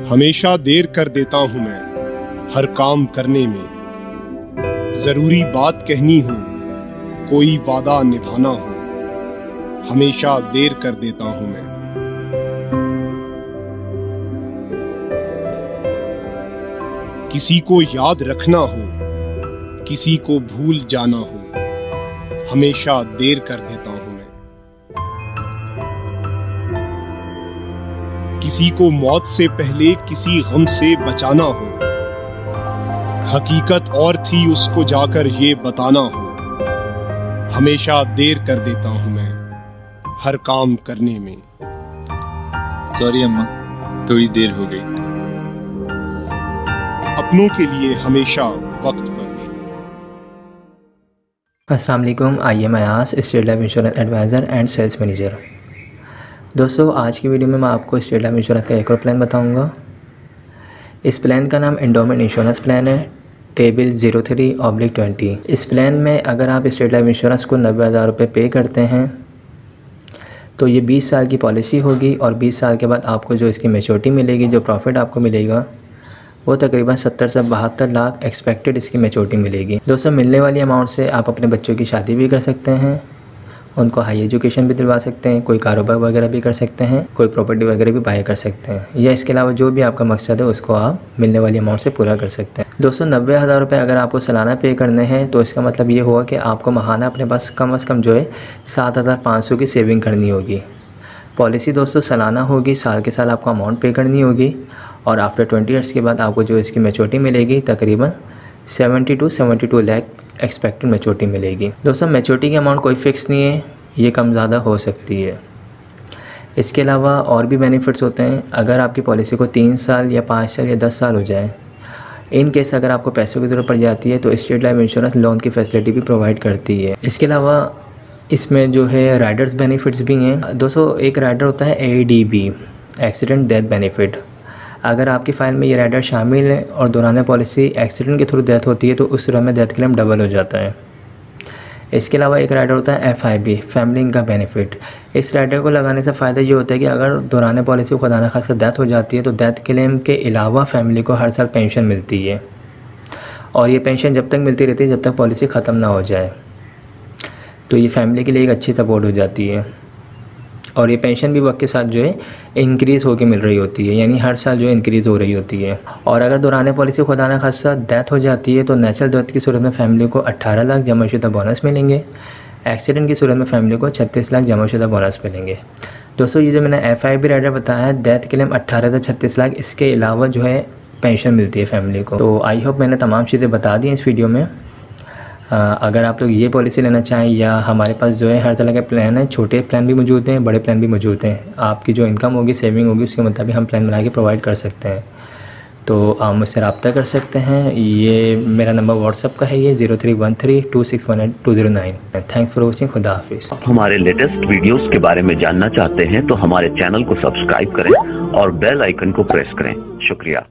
हमेशा देर कर देता हूं मैं हर काम करने में। जरूरी बात कहनी हो, कोई वादा निभाना हो, हमेशा देर कर देता हूं मैं। किसी को याद रखना हो, किसी को भूल जाना हो, हमेशा देर कर देता हूं मैं। किसी को मौत से पहले किसी गम से बचाना हो, हकीकत और थी उसको जाकर ये बताना हो, हमेशा देर कर देता हूं मैं हर काम करने में। सॉरी अम्मा, थोड़ी देर हो गई। अपनों के लिए हमेशा वक्त पर। अस्सलाम वालेकुम, I am Ayas, state life insurance advisor and sales manager. दोस्तों, आज की वीडियो में मैं आपको स्टेट लाइफ इंश्योरेंस का एक और प्लान बताऊंगा। इस प्लान का नाम एंडोमेंट इंश्योरेंस प्लान है, टेबल 03/20। इस प्लान में अगर आप स्टेट लाइफ इंश्योरेंस को 90,000 रुपये पे करते हैं तो ये 20 साल की पॉलिसी होगी और 20 साल के बाद आपको जो इसकी मैच्योरिटी मिलेगी, जो प्रॉफिट आपको मिलेगा, वो तकरीबन 70 से 72 लाख एक्सपेक्टेड इसकी मैच्योरिटी मिलेगी। दोस्तों, मिलने वाली अमाउंट से आप अपने बच्चों की शादी भी कर सकते हैं, उनको हाई एजुकेशन भी दिलवा सकते हैं, कोई कारोबार वगैरह भी कर सकते हैं, कोई प्रॉपर्टी वगैरह भी बाय कर सकते हैं, या इसके अलावा जो भी आपका मकसद है उसको आप मिलने वाली अमाउंट से पूरा कर सकते हैं। दोस्तों, 90,000 रुपये अगर आपको सालाना पे करने हैं तो इसका मतलब ये हुआ कि आपको माहाना अपने पास कम से कम जो है 7,500 की सेविंग करनी होगी। पॉलिसी दोस्तों सालाना होगी, साल के साल आपको अमाउंट पे करनी होगी और आफ्टर 20 ईयर्स के बाद आपको जो इसकी मैच्योरिटी मिलेगी तकरीबन 70 to 72 लाख एक्सपेक्टेड मैच्योरिटी मिलेगी। दोस्तों, मैच्योरिटी की अमाउंट कोई फ़िक्स नहीं है, ये कम ज़्यादा हो सकती है। इसके अलावा और भी बेनिफिट्स होते हैं। अगर आपकी पॉलिसी को 3 साल या 5 साल या 10 साल हो जाए, इन केस अगर आपको पैसों की ज़रूरत पड़ जाती है तो स्टेट लाइफ इंश्योरेंस लोन की फैसिलिटी भी प्रोवाइड करती है। इसके अलावा इसमें जो है राइडर्स बेनिफिट्स भी हैं। दोस्तों, एक राइडर होता है ADB, एक्सीडेंट डेथ बेनिफिट। अगर आपकी फ़ाइल में ये राइडर शामिल है और दौरान पॉलिसी एक्सीडेंट के थ्रू डेथ होती है तो उस सूरत में डेथ क्लेम डबल हो जाता है। इसके अलावा एक राइडर होता है FIB, फैमिली इनकम बेनिफिट। इस राइडर को लगाने से फ़ायदा ये होता है कि अगर दौरान पॉलिसी खुदा न खास्ता डेथ हो जाती है तो डेथ क्लेम के अलावा फैमिली को हर साल पेंशन मिलती है और ये पेंशन जब तक मिलती रहती है जब तक पॉलिसी ख़त्म ना हो जाए। तो ये फैमिली के लिए एक अच्छी सपोर्ट हो जाती है और ये पेंशन भी वक्त के साथ जो है इंक्रीज़ होकर मिल रही होती है, यानी हर साल जो है इंक्रीज़ हो रही होती है। और अगर दौरान पॉलिसी खुदा न खास्ता डेथ हो जाती है तो नेचुरल डेथ की सूरत में फैमिली को 18 लाख जमाशुदा बोनस मिलेंगे, एक्सीडेंट की सूरत में फैमिली को 36 लाख जमाशुदा बोनस मिलेंगे। दोस्तों, ये जो मैंने FIB राइडर बताया है, डेथ क्लेम 18 से 36 लाख, इसके अलावा जो है पेंशन मिलती है फैमिली को। तो आई होप मैंने तमाम चीज़ें बता दी हैं इस वीडियो में। अगर आप लोग ये पॉलिसी लेना चाहें या हमारे पास जो है हर तरह के प्लान है, छोटे प्लान भी मौजूद हैं, बड़े प्लान भी मौजूद हैं। आपकी जो इनकम होगी, सेविंग होगी, उसके मुताबिक हम प्लान बना के प्रोवाइड कर सकते हैं। तो आप मुझसे रब्ता कर सकते हैं। ये मेरा नंबर व्हाट्सअप का है, ये 031326182009। Thanks for watching. खुदा हाफिज़। हमारे लेटेस्ट वीडियोस के बारे में जानना चाहते हैं तो हमारे चैनल को सब्सक्राइब करें और बेल आइकन को प्रेस करें। शुक्रिया।